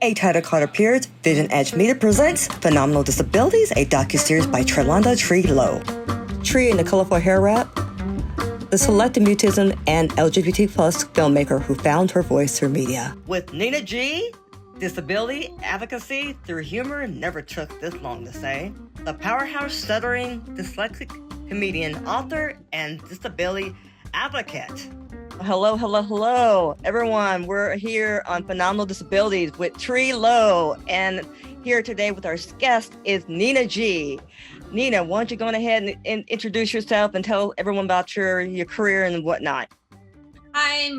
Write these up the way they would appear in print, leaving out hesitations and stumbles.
A title card appears. Vision Edge Media presents Phenomenal Disabilities, a docu-series by Trelonda Tree Lowe. Tree in the colorful hair wrap, the selective mutism and LGBT plus filmmaker who found her voice through media. With Nina G, disability advocacy through humor never took this long to say. The powerhouse stuttering, dyslexic comedian, author, and disability advocate. Hello, everyone. We're here on Phenomenal Disabilities with Tree Lowe, and here today with our guest is Nina G. Nina, why don't you go ahead and introduce yourself and tell everyone about your career and whatnot. My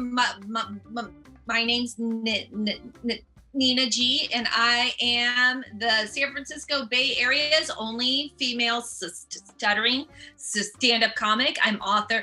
name's Nina G, and I am the San Francisco Bay Area's only female stuttering stand-up comic. I'm also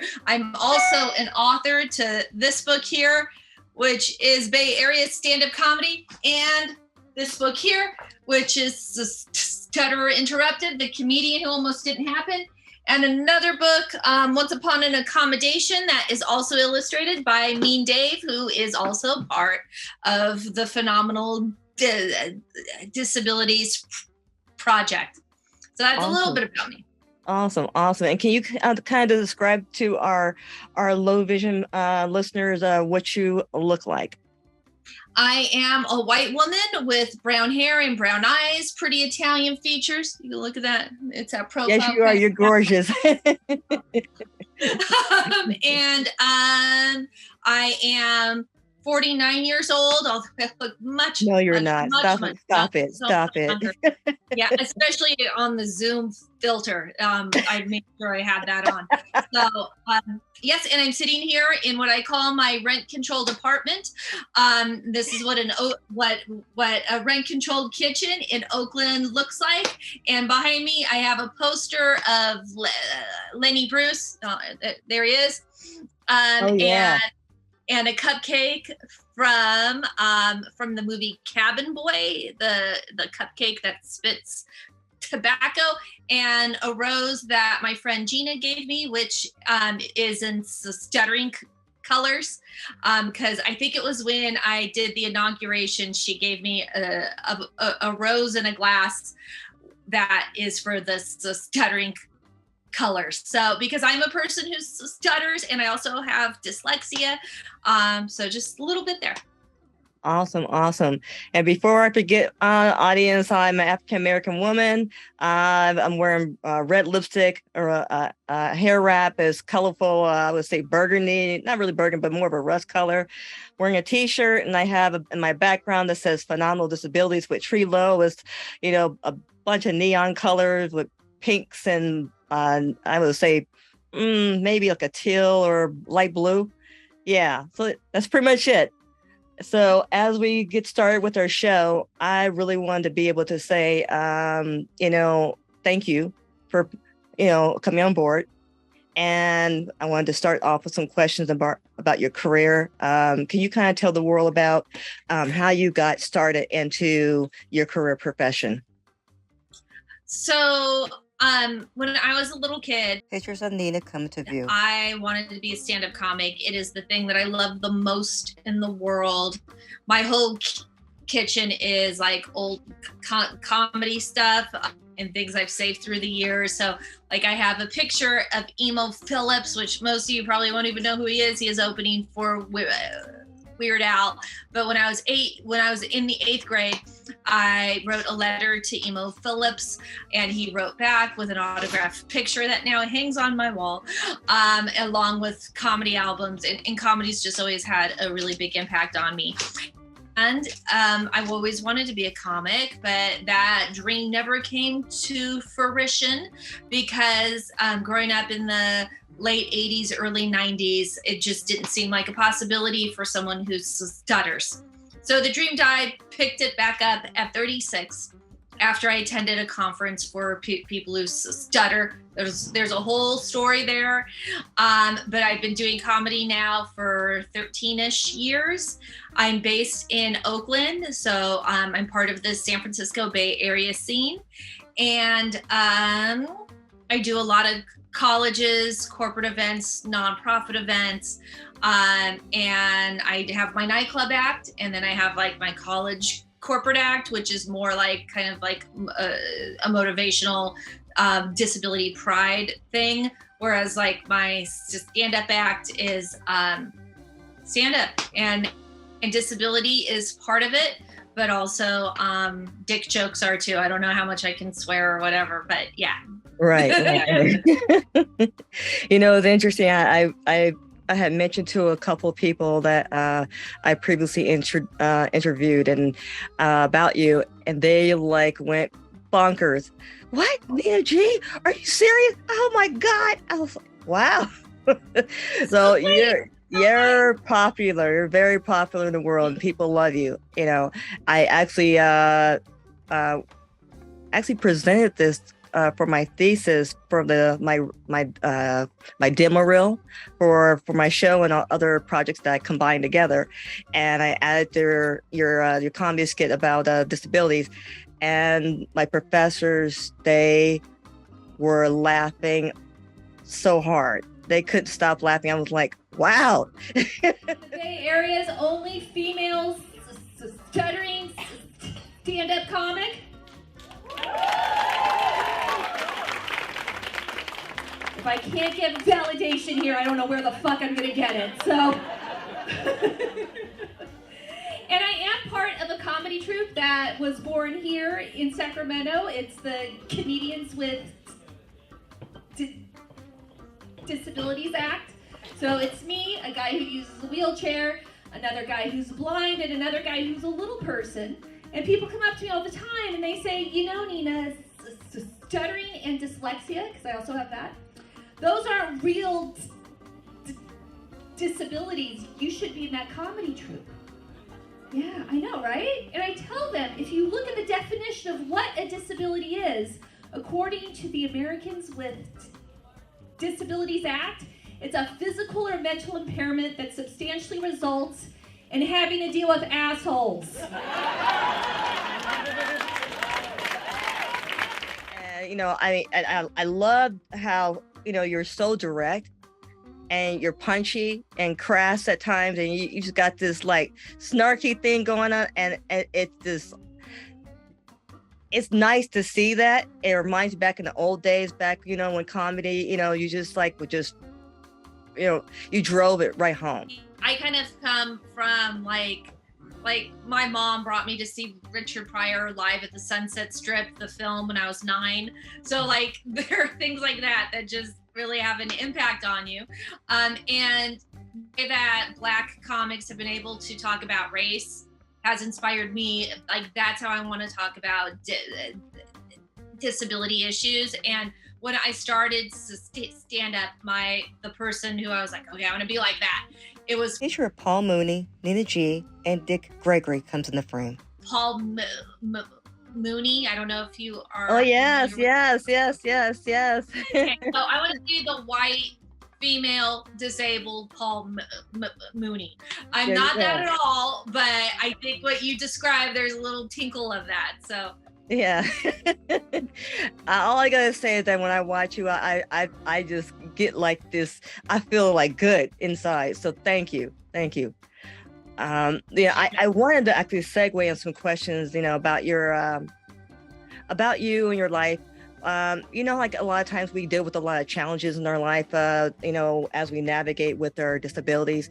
an author to this book here, which is Bay Area stand-up comedy, and this book here, which is Stutterer Interrupted, the comedian who almost didn't happen. And another book, Once Upon an Accommodation, that is also illustrated by Mean Dave, who is also part of the Phenomenal Disabilities Project. So that's awesome. A little bit about me. Awesome. And can you kind of describe to our low vision listeners what you look like? I am a white woman with brown hair and brown eyes, pretty Italian features. You can look at that. It's our profile. Yes, you are. You're gorgeous. And I am 49 years old. I'll look much. No, you're not. Stop it. Yeah, especially on the Zoom filter. I made sure I had that on. So, yes, and I'm sitting here in what I call my rent-controlled apartment. This is what a rent-controlled kitchen in Oakland looks like. And behind me, I have a poster of Lenny Bruce. There he is. And a cupcake from the movie Cabin Boy, the cupcake that spits tobacco, and a rose that my friend Gina gave me, which is in stuttering colors, because I think it was when I did the inauguration, she gave me a rose in a glass that is for the stuttering colors. So because I'm a person who stutters and I also have dyslexia, so just a little bit there. Awesome. And before I forget, audience, I'm an African-American woman. I'm wearing red lipstick, or a hair wrap is colorful. I would say burgundy, not really burgundy, but more of a rust color. Wearing a t-shirt, and I have in my background that says Phenomenal Disabilities with Tree Lowe. Is a bunch of neon colors with pinks and I would say maybe like a teal or light blue. Yeah, so that's pretty much it. So as we get started with our show, I really wanted to be able to say, thank you for, coming on board. And I wanted to start off with some questions about your career. Can you kind of tell the world about how you got started into your career profession? So when I was a little kid, pictures of Nina come to view. I wanted to be a stand-up comic. It is the thing that I love the most in the world. My whole kitchen is like old comedy stuff and things I've saved through the years. So like I have a picture of Emo Phillips, which most of you probably won't even know who he is. He is opening for Weird Al. But when I was in the 8th grade, I wrote a letter to Emo Phillips, and he wrote back with an autographed picture that now hangs on my wall, along with comedy albums. And comedy's just always had a really big impact on me. And I've always wanted to be a comic, but that dream never came to fruition because growing up in the late 80s, early 90s, it just didn't seem like a possibility for someone who stutters. So the dream died, picked it back up at 36 after I attended a conference for people who stutter. There's a whole story there, but I've been doing comedy now for 13-ish years. I'm based in Oakland, so I'm part of the San Francisco Bay Area scene, and I do a lot of colleges, corporate events, nonprofit events, and I have my nightclub act, and then I have like my college corporate act, which is more like kind of like a motivational disability pride thing, whereas like my stand-up act is stand-up, and disability is part of it, but also dick jokes are too. I don't know how much I can swear or whatever, but yeah. Right. You know, it's interesting. I had mentioned to a couple of people that I previously interviewed and about you, and they like went bonkers. What, Nina G? Are you serious? Oh my God! I was like, wow. So you're popular. You're very popular in the world, and people love you. You know, I actually presented this for my thesis for my demo reel for my show and other projects that I combined together, and I added your comedy skit about disabilities, and my professors, they were laughing so hard they couldn't stop laughing. I was like, wow. The Bay Area's only female stuttering stand-up comic. If I can't get validation here, I don't know where the fuck I'm gonna get it. So, and I am part of a comedy troupe that was born here in Sacramento. It's the Comedians with Disabilities Act. So it's me, a guy who uses a wheelchair, another guy who's blind, and another guy who's a little person. And people come up to me all the time and they say, you know, Nina, stuttering and dyslexia, because I also have that, those aren't real disabilities. You should be in that comedy troupe. Yeah, I know, right? And I tell them, if you look at the definition of what a disability is, according to the Americans with Disabilities Act, it's a physical or mental impairment that substantially results in having to deal with assholes. You know, I love how, you know, you're so direct and you're punchy and crass at times, and you just got this like snarky thing going on, and it's this. It's nice to see that. It reminds me back in the old days, back, you know, when comedy, you know, you just like would just, you know, you drove it right home. I kind of come from like my mom brought me to see Richard Pryor live at the Sunset Strip, the film, when I was 9. So like there are things like that just really have an impact on you. And that Black comics have been able to talk about race has inspired me. Like that's how I want to talk about disability issues. And when I started to stand up, the person who I was like, okay, I want to be like that. It was Picture of Paul Mooney, Nina G, and Dick Gregory comes in the frame. Paul Mooney. I don't know if you are. Oh yes. Okay, so I want to do the white female disabled Paul Mooney. I'm not that at all, but I think what you described, there's a little tinkle of that. So yeah. All I gotta say is that when I watch you, I just get like this. I feel like good inside. So thank you. Yeah, I wanted to actually segue on some questions, you know, about your about you and your life. You know, like a lot of times we deal with a lot of challenges in our life, you know, as we navigate with our disabilities.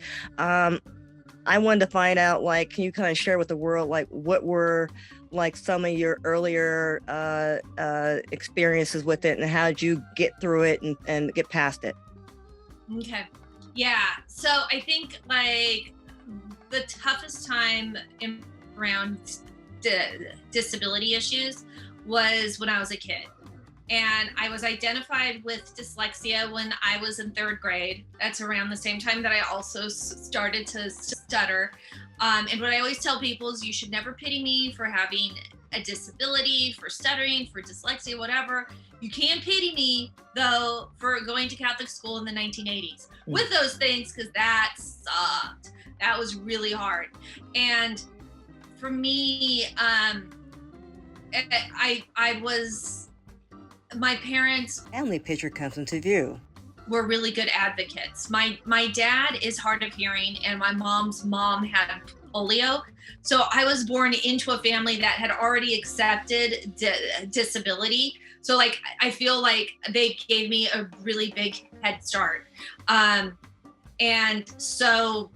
I wanted to find out, like, can you kind of share with the world, like, what were like some of your earlier experiences with it, and how did you get through it and get past it? Okay. Yeah. So I think like the toughest time around disability issues was when I was a kid. And I was identified with dyslexia when I was in 3rd grade. That's around the same time that I also started to stutter. And what I always tell people is you should never pity me for having a disability, for stuttering, for dyslexia, whatever. You can pity me, though, for going to Catholic school in the 1980s with those things, because that sucked. That was really hard. And for me, my parents family picture comes into view. Were really good advocates. My dad is hard of hearing, and my mom's mom had polio. So I was born into a family that had already accepted disability. So like, I feel like they gave me a really big head start. And so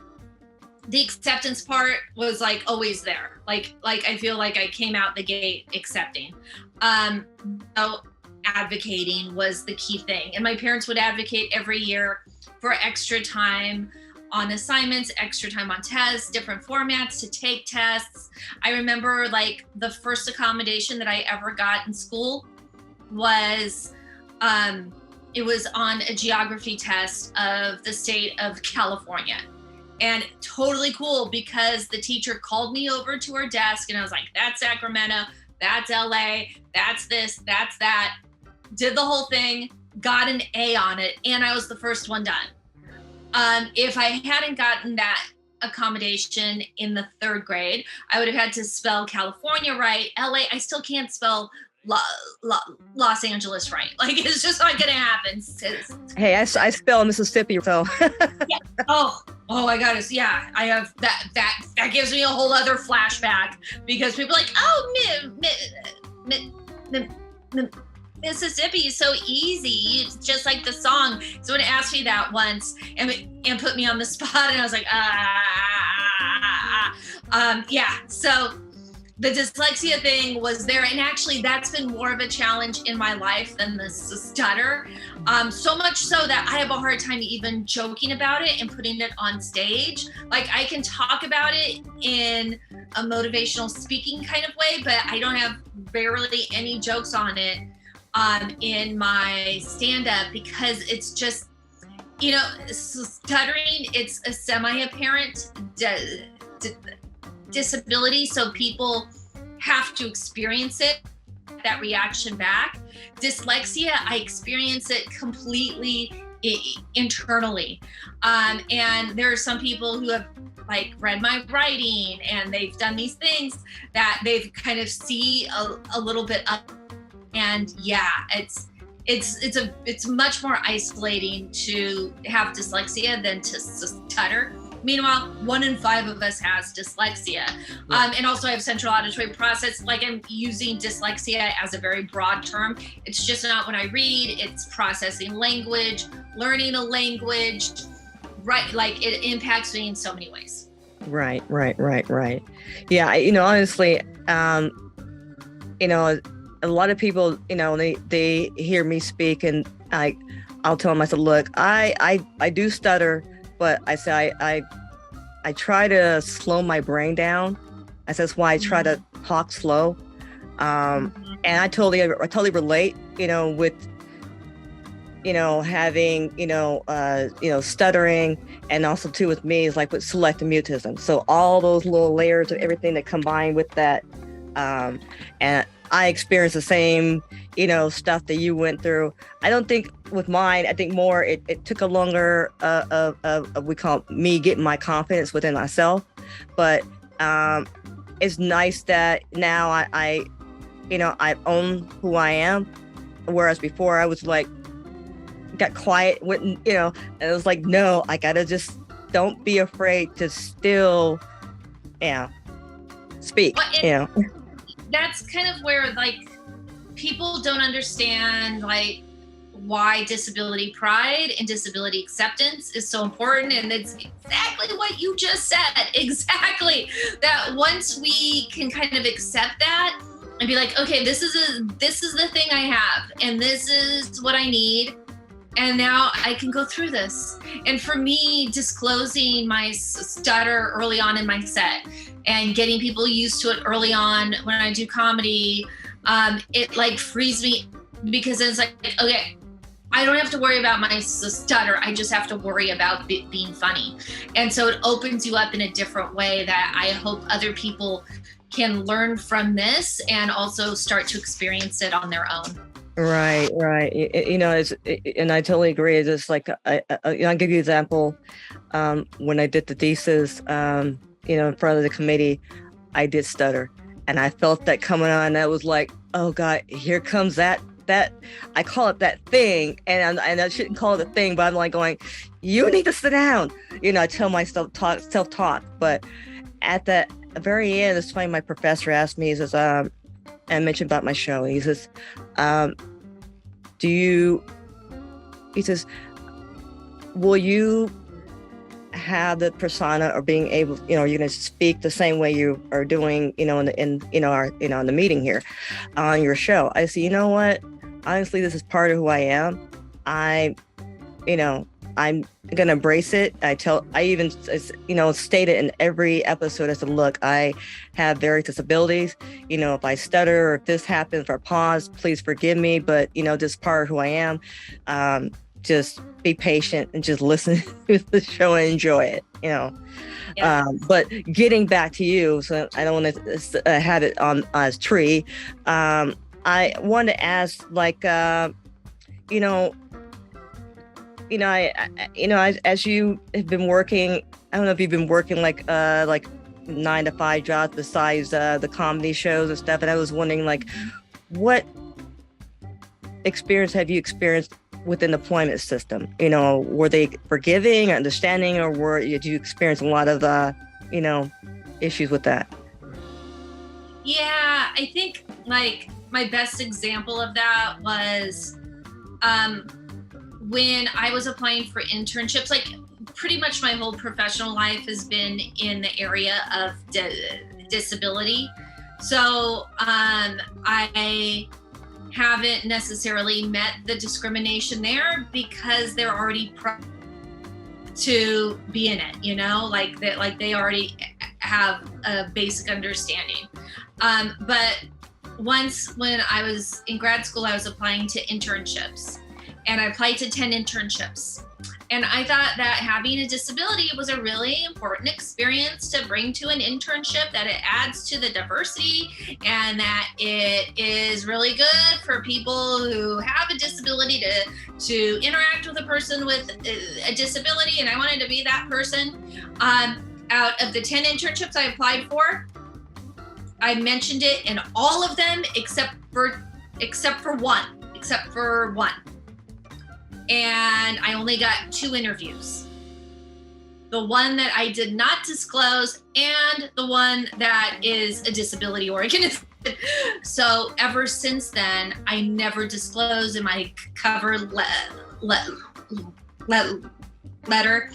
the acceptance part was like always there. Like I feel like I came out the gate accepting. So advocating was the key thing. And my parents would advocate every year for extra time on assignments, extra time on tests, different formats to take tests. I remember like the first accommodation that I ever got in school was, it was on a geography test of the state of California. And totally cool because the teacher called me over to her desk and I was like, that's Sacramento, that's LA, that's this, that's that. Did the whole thing, got an A on it, and I was the first one done. If I hadn't gotten that accommodation in the 3rd grade, I would have had to spell California right. LA, I still can't spell Los Angeles right. Like, it's just not gonna happen. Hey, I spell Mississippi, so. Yeah. Oh, I got it. Yeah, I have that gives me a whole other flashback because people are like, oh, Mississippi is so easy. It's just like the song. Someone asked me that once and put me on the spot, and I was like, yeah. So the dyslexia thing was there, and actually that's been more of a challenge in my life than the stutter. So much so that I have a hard time even joking about it and putting it on stage. Like, I can talk about it in a motivational speaking kind of way, but I don't have barely any jokes on it in my stand-up because it's just, you know, stuttering, it's a semi-apparent disability, so people have to experience it, that reaction back. Dyslexia, I experience it completely internally. And there are some people who have like read my writing and they've done these things that they've kind of see a little bit up. And yeah, it's much more isolating to have dyslexia than to stutter. Meanwhile, 1 in 5 of us has dyslexia. And also I have central auditory process. Like, I'm using dyslexia as a very broad term. It's just not when I read, it's processing language, learning a language, right? Like, it impacts me in so many ways. Right. Yeah, honestly, a lot of people, they hear me speak and I'll tell them, I said, look, I do stutter, but I say I try to slow my brain down. I said, that's why I try to talk slow. And I totally relate, with, having, stuttering, and also too with me is like with selective mutism. So all those little layers of everything that combine with that. And I experienced the same, stuff that you went through. I don't think with mine, I think more it took a longer we call it me getting my confidence within myself. But it's nice that now I own who I am. Whereas before I was like, got quiet, wouldn't, and it was like, no, I gotta just don't be afraid to still, speak, That's kind of where like people don't understand like why disability pride and disability acceptance is so important. And it's exactly what you just said. Exactly. That once we can kind of accept that and be like, okay, this is the thing I have, and this is what I need. And now I can go through this. And for me, disclosing my stutter early on in my set and getting people used to it early on when I do comedy, it like frees me, because it's like, okay, I don't have to worry about my stutter. I just have to worry about being funny. And so it opens you up in a different way that I hope other people can learn from this and also start to experience it on their own. Right. And I totally agree. It's just like, I'll give you an example. When I did the thesis, in front of the committee, I did stutter, and I felt that coming on. That was like, oh God, here comes that I call it that thing, and I shouldn't call it a thing, but I'm like going, you need to sit down. I tell myself self-talk, but at the very end, it's funny, my professor asked me, he says, and I mentioned about my show. He says, he says, will you have the persona or being able, you're going to speak the same way you are doing, in the meeting here on your show? I say, you know what? Honestly, this is part of who I am. I'm going to embrace it. I even, state it in every episode. I said, look, I have various disabilities. If I stutter or if this happens, if I pause, please forgive me. But, this is part of who I am. Just be patient and just listen to the show and enjoy it, Yeah. But getting back to you, so I don't want to have it on as tree. I want to ask, like, as you have been working, I don't know if you've been working like 9 to 5 jobs besides the comedy shows and stuff. And I was wondering, like, what experience have you experienced within the employment system? Were they forgiving, understanding, or did you experience a lot of issues with that? Yeah, I think like my best example of that was when I was applying for internships. Like pretty much my whole professional life has been in the area of disability. So I haven't necessarily met the discrimination there because they're already to be in it, like they already have a basic understanding. But once when I was in grad school, I was applying to internships, and I applied to 10 internships. And I thought that having a disability was a really important experience to bring to an internship, that it adds to the diversity and that it is really good for people who have a disability to interact with a person with a disability. And I wanted to be that person. Out of the 10 internships I applied for, I mentioned it in all of them except for one. And I only got 2 interviews. The one that I did not disclose and the one that is a disability organism. So ever since then, I never disclose in my cover letter.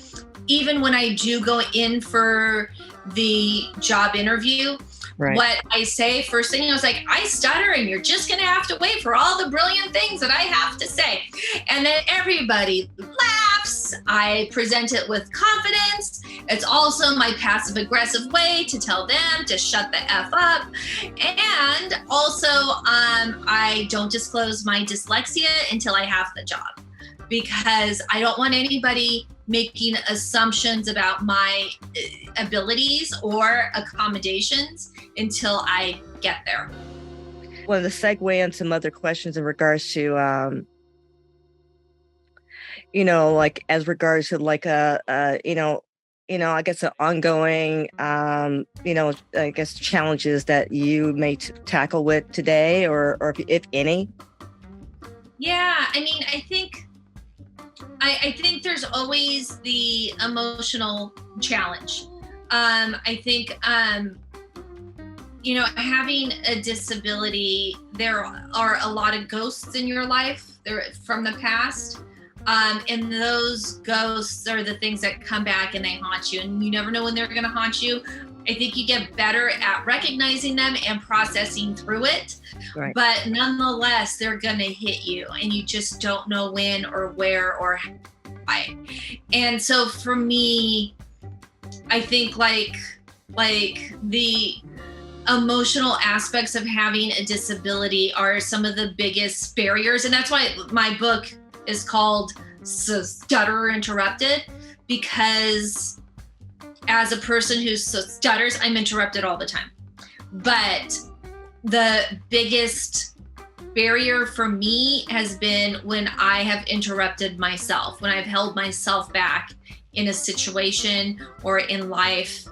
Even when I do go in for the job interview, right, what I say first thing, I was like, I stutter and you're just going to have to wait for all the brilliant things that I have to say. And then everybody laughs. I present it with confidence. It's also my passive aggressive way to tell them to shut the F up. And also, I don't disclose my dyslexia until I have the job, because I don't want anybody making assumptions about my abilities or accommodations until I get there. Well, to segue on some other questions in regards to, like as regards to like I guess the ongoing, I guess challenges that you may tackle with today, or if any. Yeah, I mean, I think there's always the emotional challenge. I think, having a disability, there are a lot of ghosts in your life from the past. And those ghosts are the things that come back and they haunt you, and you never know when they're going to haunt you. I think you get better at recognizing them and processing through it. Right. But nonetheless, they're going to hit you, and you just don't know when or where or why. And so for me, I think like the emotional aspects of having a disability are some of the biggest barriers. And that's why my book is called Stutter Interrupted, because as a person who stutters, I'm interrupted all the time. But the biggest barrier for me has been when I have interrupted myself, when I've held myself back in a situation or in life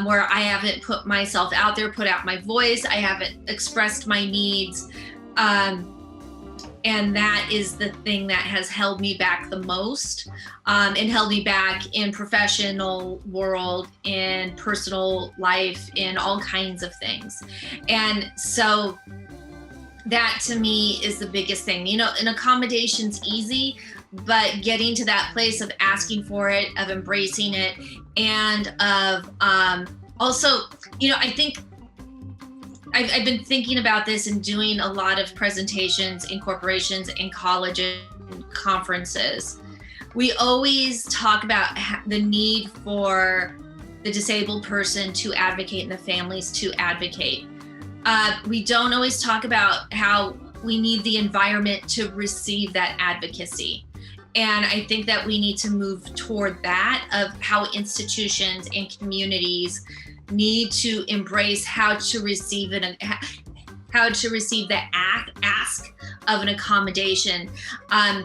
where I haven't put myself out there, put out my voice, I haven't expressed my needs. And that is the thing that has held me back the most, and held me back in professional world, in personal life, in all kinds of things. And so that to me is the biggest thing. You know, an accommodation's easy, but getting to that place of asking for it, of embracing it, and of also, you know, I think I've been thinking about this and doing a lot of presentations in corporations, in colleges, conferences. We always talk about the need for the disabled person to advocate and the families to advocate. We don't always talk about how we need the environment to receive that advocacy. And I think that we need to move toward that, of how institutions and communities need to embrace how to receive the ask of an accommodation.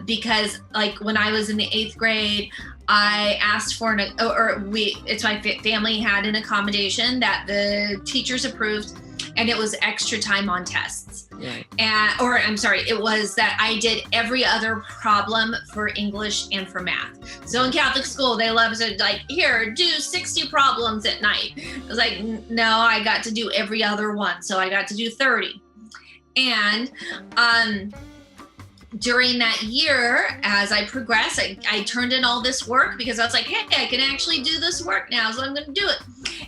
Because like when I was in the 8th grade, I asked for my family had an accommodation that the teachers approved, and it was extra time on tests. Right. It was that I did every other problem for English and for math. So in Catholic school, they love to like, here, do 60 problems at night. I was like, no, I got to do every other one. So I got to do 30. And during that year, as I progressed, I turned in all this work because I was like, hey, I can actually do this work now, so I'm going to do it.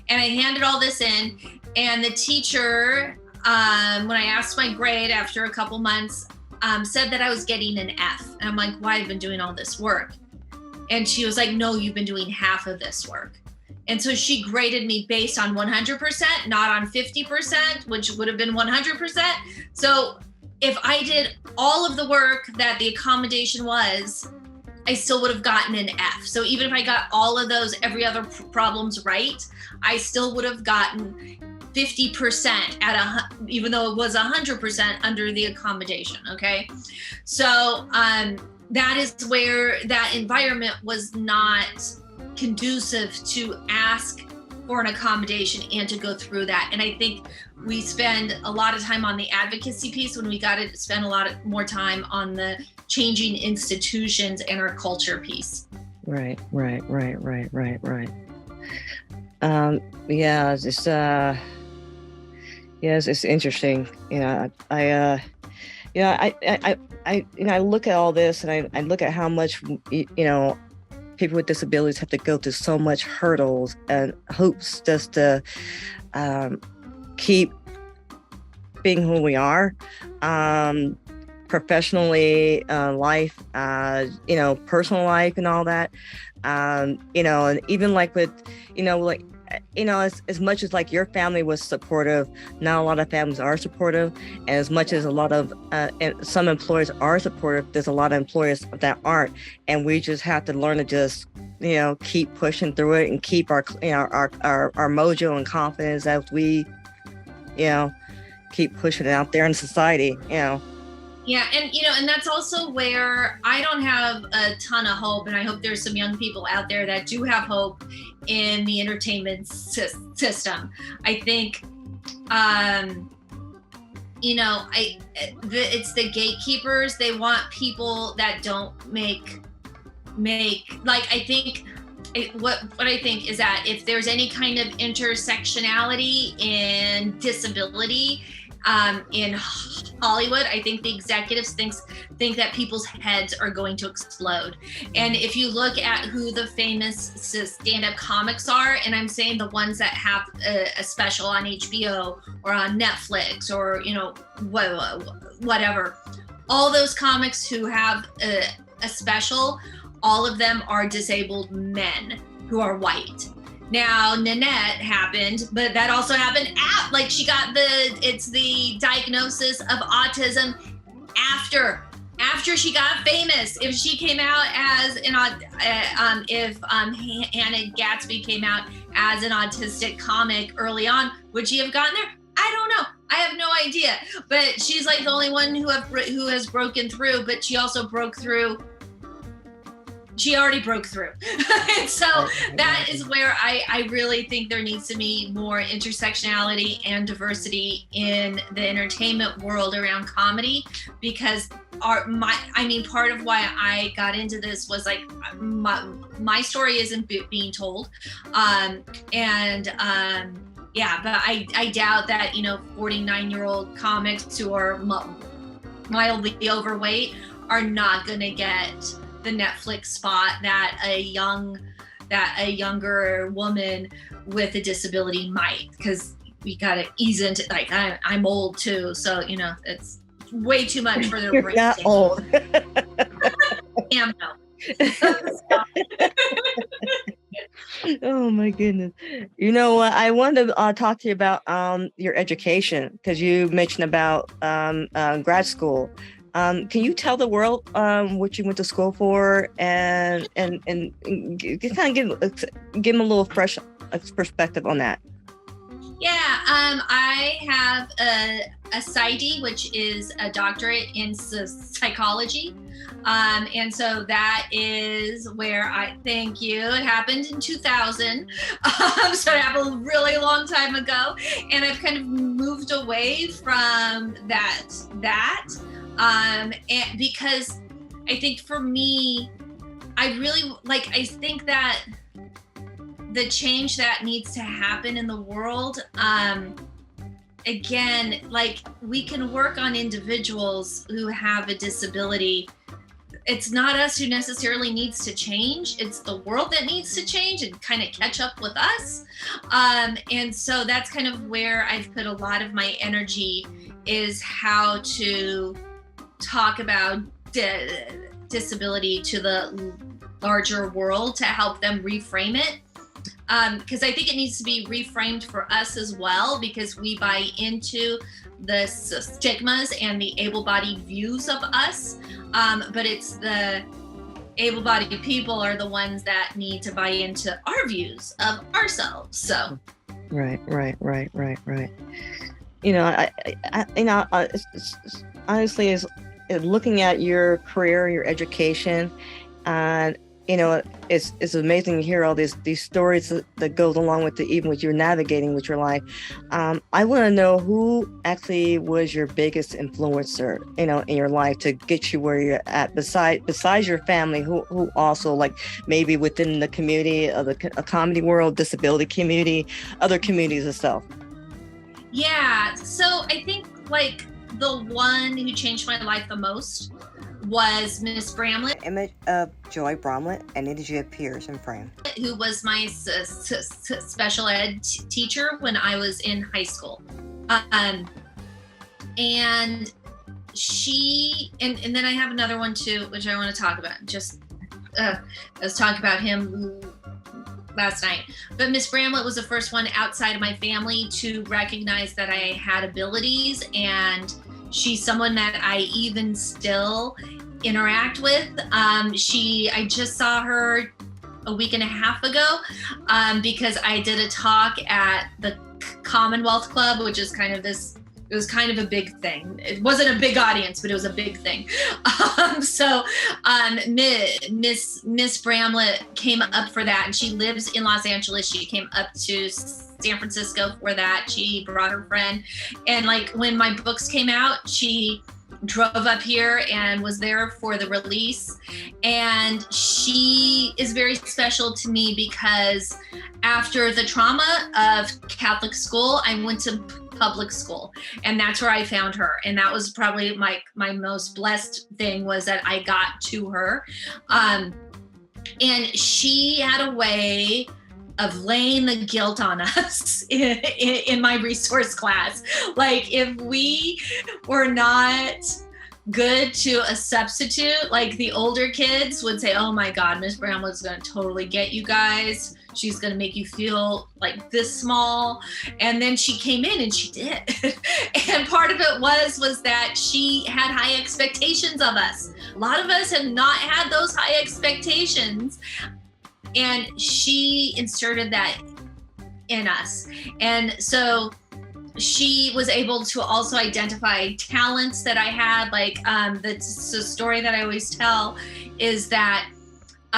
And I handed all this in, and the teacher, when I asked my grade after a couple months, said that I was getting an F. And I'm like, why? I've been doing all this work. And she was like, no, you've been doing half of this work. And so she graded me based on 100%, not on 50%, which would have been 100%. So if I did all of the work that the accommodation was, I still would have gotten an F. So even if I got all of those every other problems right, I still would have gotten 50% even though it was 100% under the accommodation. Okay. So that is where that environment was not conducive to ask for an accommodation and to go through that. And I think we spend a lot of time on the advocacy piece when we got to spend a lot more time on the changing institutions and our culture piece. Right. Yeah, it's interesting. You know, I look at all this, and I look at how much, you know, people with disabilities have to go through so much hurdles and hoops just to keep being who we are, professionally, life, you know, personal life and all that. You know, and even like with, you know, like, you know, as much as like your family was supportive, not a lot of families are supportive. And as much as a lot of some employers are supportive, there's a lot of employers that aren't. And we just have to learn to just, you know, keep pushing through it and keep our, you know, our mojo and confidence as we, you know, keep pushing it out there in society, you know. Yeah, and you know, and that's also where I don't have a ton of hope, and I hope there's some young people out there that do have hope in the entertainment system. I think, you know, it's the gatekeepers. They want people that don't make like, I think. What I think is that if there's any kind of intersectionality in disability in Hollywood, I think the executives think that people's heads are going to explode. And if you look at who the famous stand-up comics are, and I'm saying the ones that have a special on HBO or on Netflix or, you know, whatever, all those comics who have a special, all of them are disabled men who are white. Now, Nanette happened, but that also happened like she got the diagnosis of autism after she got famous. If she came out as if Hannah Gatsby came out as an autistic comic early on, would she have gotten there? I don't know. I have no idea. But she's like the only one who has broken through, but she also broke through she already broke through. And so that is where I really think there needs to be more intersectionality and diversity in the entertainment world around comedy, because part of why I got into this was like my story isn't being told. Yeah, but I doubt that, 49-year-old comics who are mildly overweight are not going to get the Netflix spot that a younger woman with a disability might, because we got to ease into, like, I'm old too, so it's way too much for their You're brain. not old. Damn no. Oh my goodness. You know what? I wanted to talk to you about your education, because you mentioned about grad school. Can you tell the world what you went to school for, and kind of give them a little fresh perspective on that? Yeah, I have a PsyD, which is a doctorate in psychology. And so that is where thank you. It happened in 2000. So it happened a really long time ago. And I've kind of moved away from that. And because I think for me, I think that the change that needs to happen in the world, again, like, we can work on individuals who have a disability. It's not us who necessarily needs to change. It's the world that needs to change and kind of catch up with us. And so that's kind of where I've put a lot of my energy, is how to talk about disability to the larger world to help them reframe it. Because I think it needs to be reframed for us as well, because we buy into the stigmas and the able-bodied views of us. But it's the able-bodied people are the ones that need to buy into our views of ourselves. So. Right. Honestly, is looking at your career, your education, and it's amazing to hear all these stories that goes along with even with your navigating with your life. I want to know who actually was your biggest influencer, in your life to get you where you're at. Besides your family, who also, like, maybe within the community of the comedy world, disability community, other communities and stuff. Yeah. So I think, like, the one who changed my life the most was Miss Bramlett. Image of Joy Bromlett, and energy appears in frame. Who was my special ed teacher when I was in high school. And she, and then I have another one too, which I want to talk about. I was talking about him last night. But Miss Bramlett was the first one outside of my family to recognize that I had abilities, and she's someone that I even still interact with. I just saw her a week and a half ago because I did a talk at the Commonwealth Club, which is kind of this, it was kind of a big thing. It wasn't a big audience, but it was a big thing. Miss Bramlett came up for that, and she lives in Los Angeles. She came up to San Francisco for that. She brought her friend, and like when my books came out, she drove up here and was there for the release. And she is very special to me because after the trauma of Catholic school, I went to public school, and that's where I found her. And that was probably my most blessed thing, was that I got to her. And she had a way of laying the guilt on us in my resource class. Like, if we were not good to a substitute, like the older kids would say, oh my God, Miss Bramlett's gonna totally get you guys. She's gonna make you feel like this small. And then she came in and she did. And part of it was that she had high expectations of us. A lot of us have not had those high expectations. And she inserted that in us. And so she was able to also identify talents that I had. Like the story that I always tell is that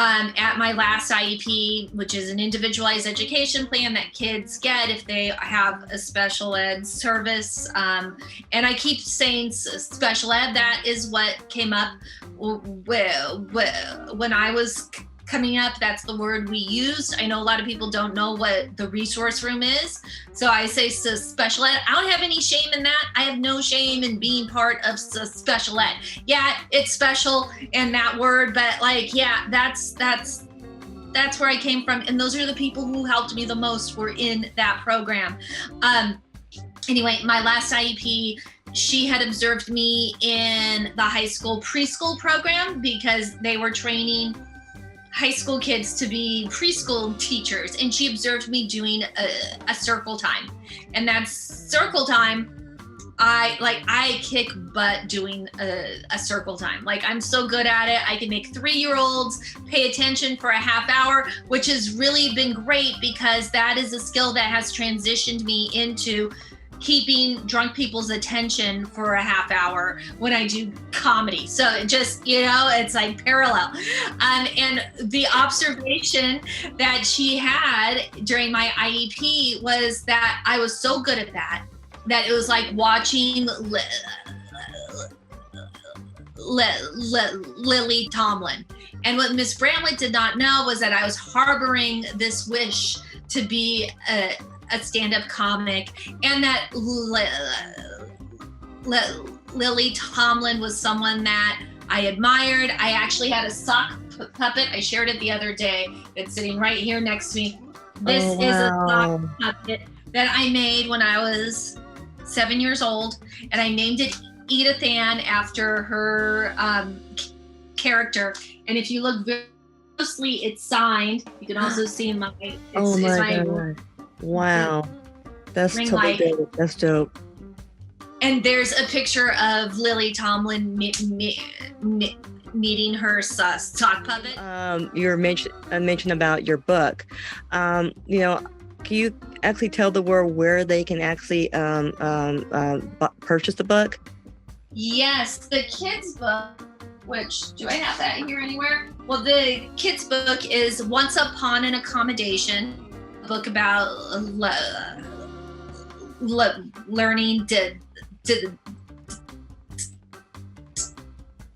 at my last IEP, which is an individualized education plan that kids get if they have a special ed service. And I keep saying special ed, that is what came up when I was coming up. That's the word we used. I know a lot of people don't know what the resource room is. So I say special ed. I don't have any shame in that. I have no shame in being part of special ed. Yeah, it's special in that word, but like, yeah, that's where I came from. And those are the people who helped me the most were in that program. Anyway, my last IEP, she had observed me in the high school preschool program because they were training high school kids to be preschool teachers, and she observed me doing a circle time. And that circle time, I kick butt doing a circle time. Like, I'm so good at it. I can make 3-year-olds pay attention for a half hour, which has really been great because that is a skill that has transitioned me into keeping drunk people's attention for a half hour when I do comedy. So it just, it's like parallel. And the observation that she had during my IEP was that I was so good at that it was like watching Lily Tomlin. And what Miss Bramlett did not know was that I was harboring this wish to be a stand-up comic, and that Lily Tomlin was someone that I admired. I actually had a sock puppet. I shared it the other day. It's sitting right here next to me. This is a sock puppet that I made when I was 7 years old, and I named it Edith Ann after her character. And if you look very closely, it's signed. You can also see my God. Wow, that's totally dope. That's dope. And there's a picture of Lily Tomlin meeting her sock puppet. You mentioned about your book. Can you actually tell the world where they can actually purchase the book? Yes, the kids' book. Which, do I have that here anywhere? Well, the kids' book is Once Upon an Accommodation. Book about learning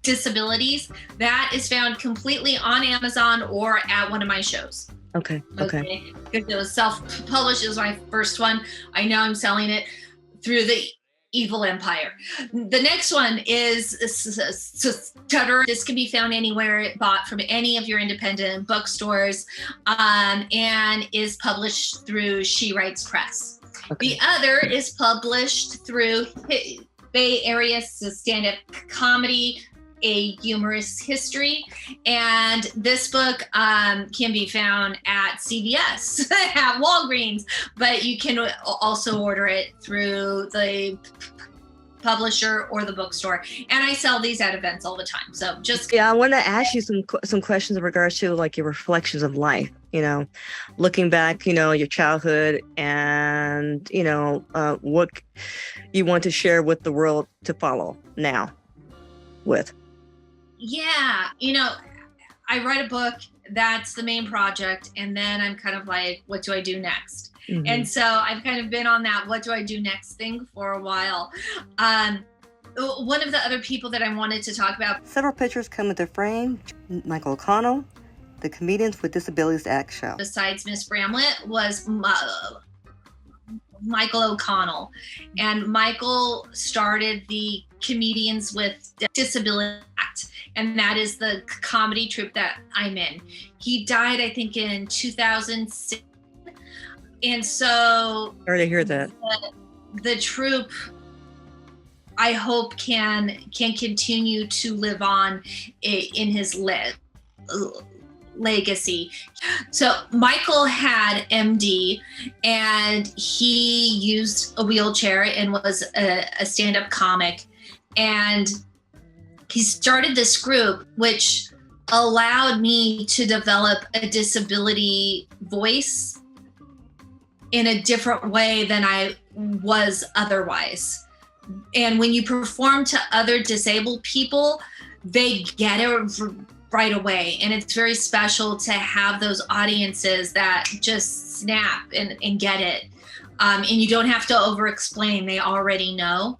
disabilities. That is found completely on Amazon or at one of my shows. Okay. Because it was self-published. It was my first one. I know I'm selling it through the Evil Empire. The next one is Stuttering. This can be found anywhere, bought from any of your independent bookstores, and is published through She Writes Press. Okay. The other is published through Bay Area stand-up comedy, A Humorous History. And this book can be found at CVS, at Walgreens, but you can also order it through the publisher or the bookstore. And I sell these at events all the time. So I want to ask you some questions in regards to like your reflections of life, looking back, your childhood and, what you want to share with the world to follow now with. Yeah, I write a book, that's the main project, and then I'm kind of like, what do I do next? Mm-hmm. And so I've kind of been on that what do I do next thing for a while. One of the other people that I wanted to talk about. Several pictures come into frame. Michael O'Connell, the Comedians with Disabilities Act show. Besides Miss Bramlett was Michael O'Connell. And Michael started the Comedians with Disabilities Act, and that is the comedy troupe that I'm in. He died, I think, in 2006. And so sorry to hear that. The troupe, I hope, can continue to live on in his legacy. So Michael had MD, and he used a wheelchair and was a stand-up comic. And he started this group, which allowed me to develop a disability voice in a different way than I was otherwise. And when you perform to other disabled people, they get it right away. And it's very special to have those audiences that just snap and get it. And you don't have to over explain, they already know.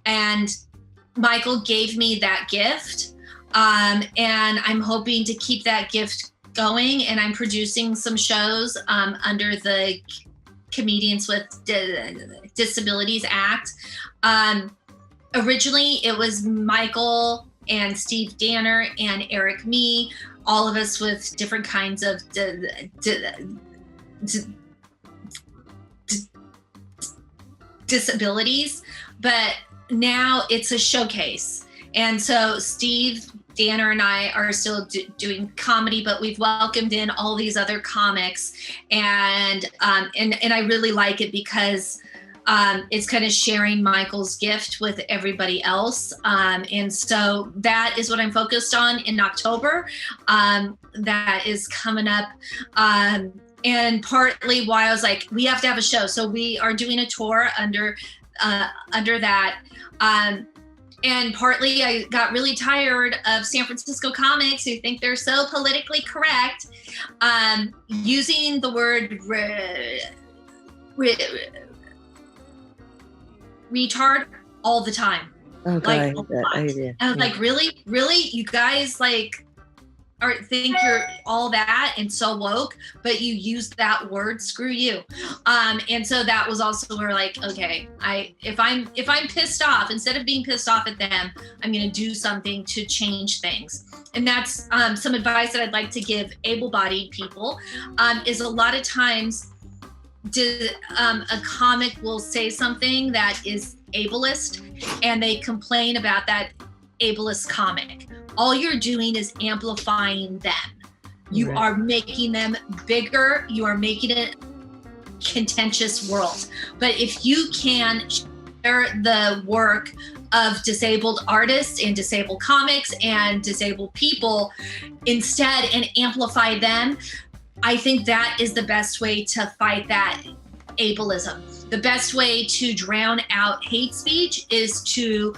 And Michael gave me that gift. And I'm hoping to keep that gift going. And I'm producing some shows under the Comedians with Disabilities Act. Originally, it was Michael and Steve Danner and Eric Me, all of us with different kinds of disabilities, but now it's a showcase. And so Steve Danner and I are still doing comedy, but we've welcomed in all these other comics, and I really like it because it's kind of sharing Michael's gift with everybody else. And so that is what I'm focused on in October. That is coming up. And partly why I was like, we have to have a show. So we are doing a tour under that. And partly I got really tired of San Francisco comics who think they're so politically correct, using the word retard all the time. Okay. I was like, really? You guys like think you're all that and so woke, but you use that word, screw you. And so that was also where like, okay, if I'm pissed off, instead of being pissed off at them, I'm gonna do something to change things. And that's some advice that I'd like to give able-bodied people, is a lot of times a comic will say something that is ableist and they complain about that ableist comic. All you're doing is amplifying them. You are making them bigger. You are making it a contentious world. But if you can share the work of disabled artists and disabled comics and disabled people instead and amplify them, I think that is the best way to fight that ableism. The best way to drown out hate speech is to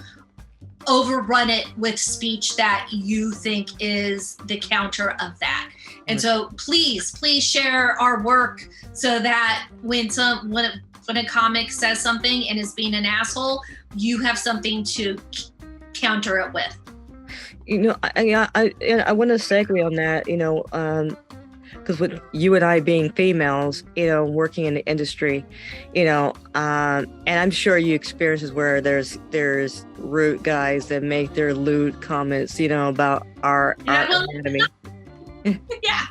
overrun it with speech that you think is the counter of that. And so please share our work so that when a comic says something and is being an asshole, you have something to counter it with. You know, I want to segue on that, you know, because with you and I being females, you know, working in the industry, you know, and I'm sure you experiences where there's rude guys that make their lewd comments, you know, about our anatomy. Yeah.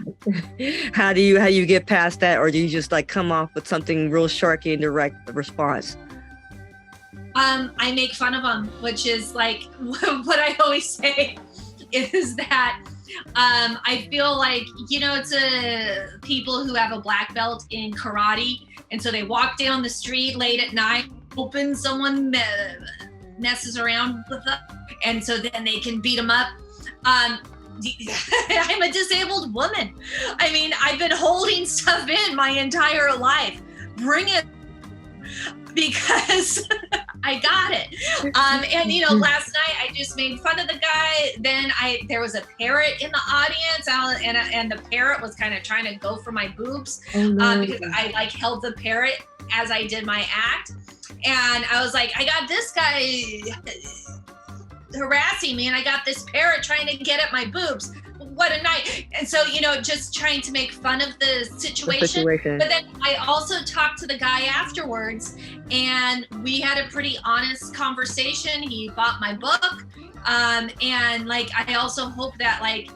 How do you get past that, or do you just like come off with something real sharky and direct response? I make fun of them, which is like what I always say is that I feel like, you know, it's people who have a black belt in karate, and so they walk down the street late at night, hoping someone messes around with them, and so then they can beat them up. I'm a disabled woman. I mean, I've been holding stuff in my entire life. Bring it, because I got it. And you know, last night I just made fun of the guy. Then there was a parrot in the audience, and the parrot was kind of trying to go for my boobs, because I like held the parrot as I did my act. And I was like, I got this guy harassing me, and I got this parrot trying to get at my boobs. What a night. And so, you know, just trying to make fun of the situation. But then I also talked to the guy afterwards, and we had a pretty honest conversation. He bought my book. And like, I also hope that like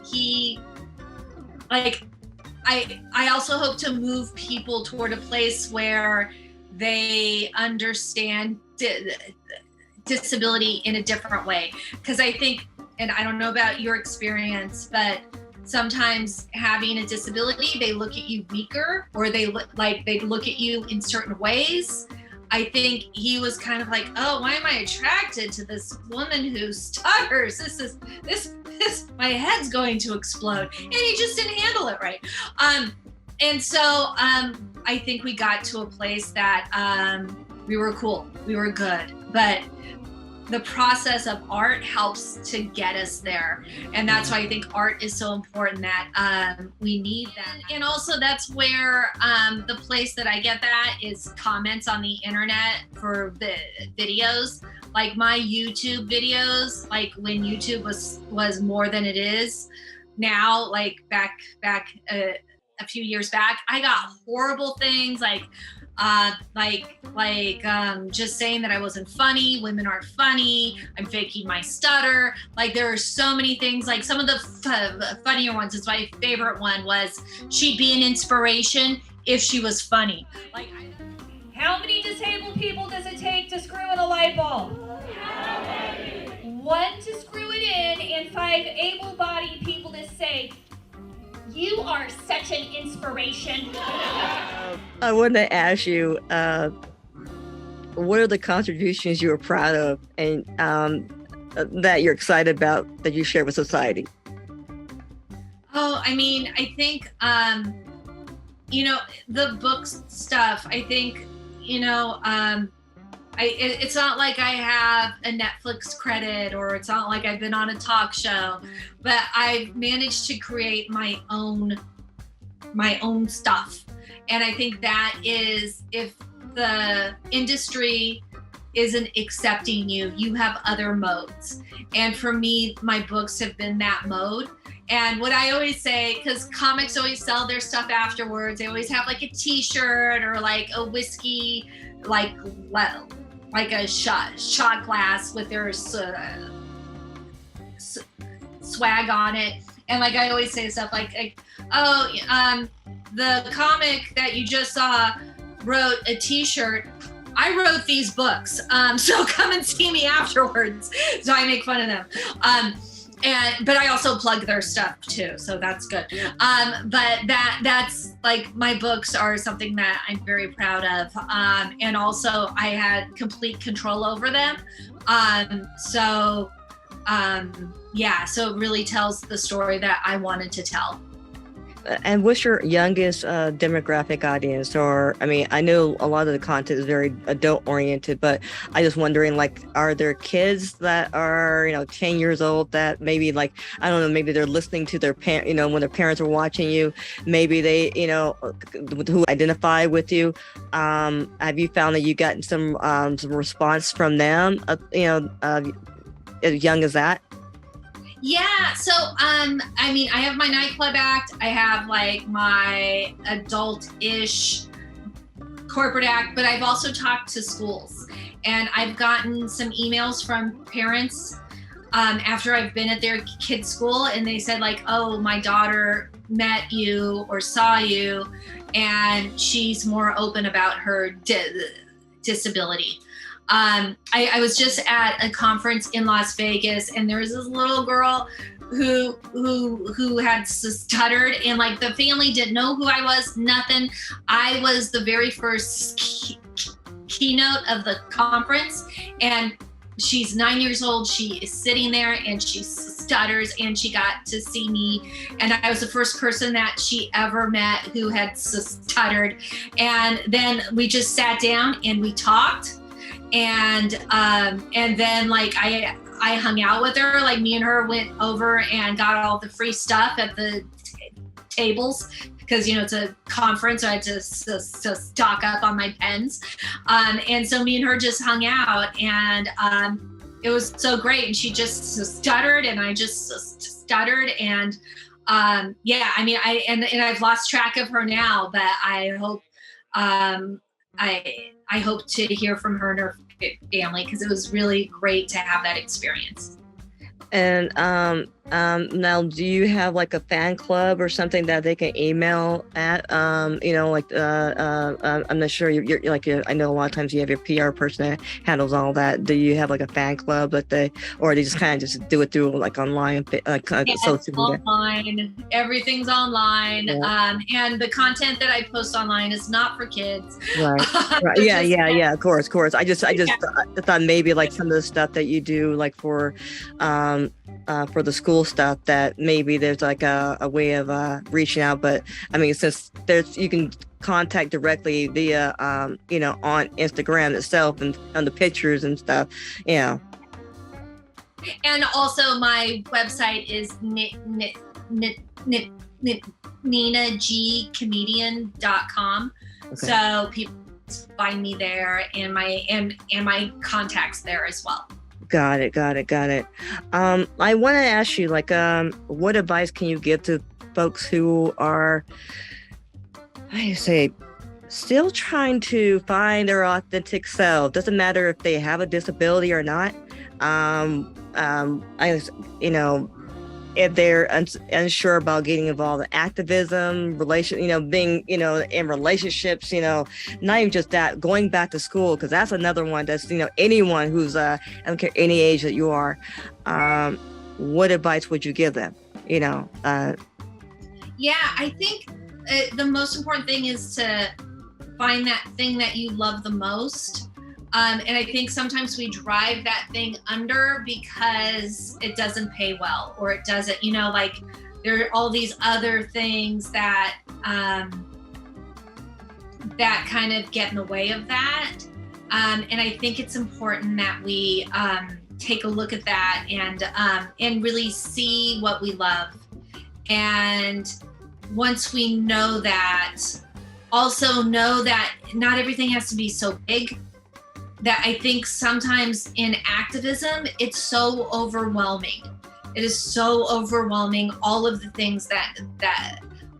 I also hope to move people toward a place where they understand disability in a different way. Because I think, and I don't know about your experience, but sometimes having a disability, they look at you weaker, or they look at you in certain ways. I think he was kind of like, oh, why am I attracted to this woman who stutters? This my head's going to explode. And he just didn't handle it right. And so I think we got to a place that we were cool, we were good, but the process of art helps to get us there. And that's why I think art is so important, that we need that. And also that's where the place that I get that is comments on the internet for the videos. Like my YouTube videos, like when YouTube was more than it is now, like back a few years back, I got horrible things like just saying that I wasn't funny, women aren't funny, I'm faking my stutter. Like there are so many things, like some of the funnier ones, is my favorite one was, she'd be an inspiration if she was funny. Like, how many disabled people does it take to screw in a light bulb? 1 to screw it in, and 5 able-bodied people to say, you are such an inspiration. I wanted to ask you, what are the contributions you are proud of and that you're excited about that you share with society? Oh, I mean, I think, the books stuff, I think, it's not like I have a Netflix credit, or it's not like I've been on a talk show, but I've managed to create my own stuff. And I think that is, if the industry isn't accepting you, you have other modes. And for me, my books have been that mode. And what I always say, because comics always sell their stuff afterwards, they always have like a t-shirt or like a whiskey, like a shot glass with their swag on it. And like I always say stuff like the comic that you just saw wrote a t-shirt. I wrote these books, so come and see me afterwards. So I make fun of them. But I also plug their stuff too, so that's good. But that's like, my books are something that I'm very proud of. And also I had complete control over them. So it really tells the story that I wanted to tell. And what's your youngest demographic audience? Or, I mean, I know a lot of the content is very adult oriented, but I just wondering, like, are there kids that are, 10 years old that maybe, like, I don't know, maybe they're listening to their parent, when their parents are watching you, maybe they, who identify with you. Have you found that you got some response from them, as young as that? Yeah, so I have my nightclub act, I have like my adult-ish corporate act, but I've also talked to schools, and I've gotten some emails from parents after I've been at their kids' school, and they said like, oh, my daughter met you or saw you, and she's more open about her disability. I was just at a conference in Las Vegas, and there was this little girl who had stuttered, and like the family didn't know who I was, nothing. I was the very first keynote of the conference, and she's 9 years old. She is sitting there and she stutters, and she got to see me. And I was the first person that she ever met who had stuttered. And then we just sat down and we talked. And then like I hung out with her, like me and her went over and got all the free stuff at the tables, because it's a conference, so I had to stock up on my pens. And so me and her just hung out, and it was so great. And she just stuttered, and I just stuttered, and I've lost track of her now, but I hope I hope to hear from her and her family, because it was really great to have that experience. And now, do you have like a fan club or something that they can email at? I'm not sure. You're like, I know a lot of times you have your PR person that handles all that. Do you have like a fan club that or they just kind of just do it through like online, social media? Online. Everything's online. Yeah. And the content that I post online is not for kids. Right. Right. Yeah. Of course. I just thought maybe like some of the stuff that you do, like for the school stuff, that maybe there's like a way of reaching out. But I mean, since you can contact directly via on Instagram itself and on the pictures and stuff. And also my website is ninagcomedian.com. Okay. So people find me there, and my contacts there as well. Got it. I want to ask you, like, what advice can you give to folks who are, still trying to find their authentic self? Doesn't matter if they have a disability or not. If they're unsure about getting involved in activism, being, in relationships, not even just that, going back to school, because that's another one that's, anyone who's, I don't care any age that you are, what advice would you give them? Yeah, I think the most important thing is to find that thing that you love the most. And I think sometimes we drive that thing under because it doesn't pay well, or it doesn't, there are all these other things that that kind of get in the way of that. And I think it's important that we take a look at that and really see what we love. And once we know that, also know that not everything has to be so big. That I think sometimes in activism, it's so overwhelming. It is so overwhelming, all of the things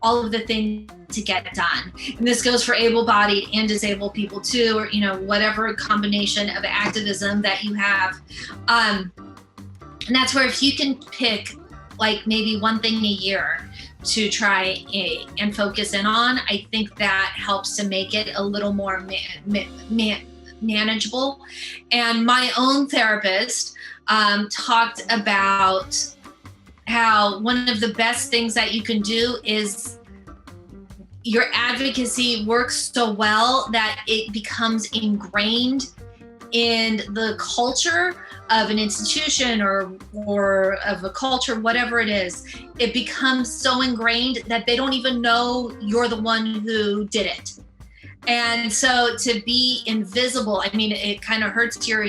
all of the things to get done. And this goes for able-bodied and disabled people too, or, whatever combination of activism that you have. And that's where if you can pick like maybe one thing a year to try and focus in on, I think that helps to make it a little more manageable. And my own therapist talked about how one of the best things that you can do is your advocacy works so well that it becomes ingrained in the culture of an institution or of a culture, whatever it is. It becomes so ingrained that they don't even know you're the one who did it. And so to be invisible, it kind of hurts your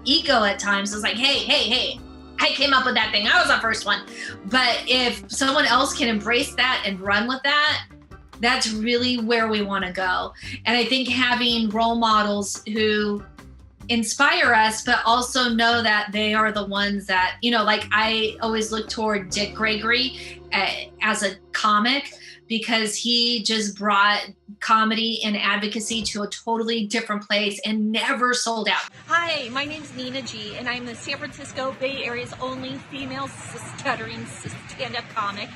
ego at times. It's like, hey, I came up with that thing. I was the first one. But if someone else can embrace that and run with that, that's really where we want to go. And I think having role models who inspire us, but also know that they are the ones that, like I always look toward Dick Gregory as a comic, because he just brought comedy and advocacy to a totally different place and never sold out. Hi, my name's Nina G, and I'm the San Francisco Bay Area's only female stuttering stand-up comic.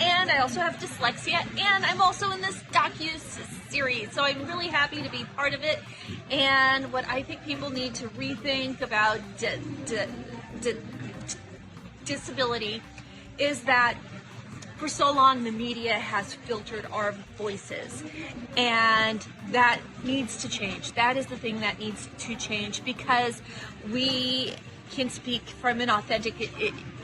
And I also have dyslexia, and I'm also in this docu-series, so I'm really happy to be part of it. And what I think people need to rethink about disability is that for so long the media has filtered our voices, and that needs to change. That is the thing that needs to change, because we can speak from an authentic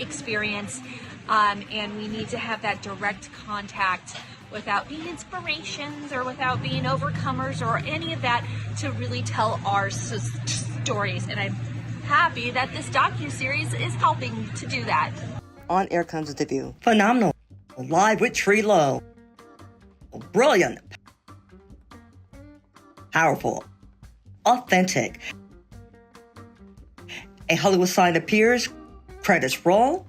experience, and we need to have that direct contact without being inspirations or without being overcomers or any of that, to really tell our stories. And I'm happy that this docu-series is helping to do that. On Air Comes the View. Phenomenal. Live with Trilo. Brilliant. Powerful. Authentic. A Hollywood sign appears. Credits roll.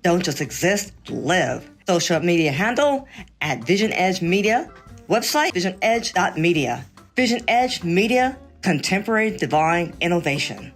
Don't just exist, live. Social media handle at Vision Edge Media. Website visionedge.media. Vision Edge Media, contemporary divine innovation.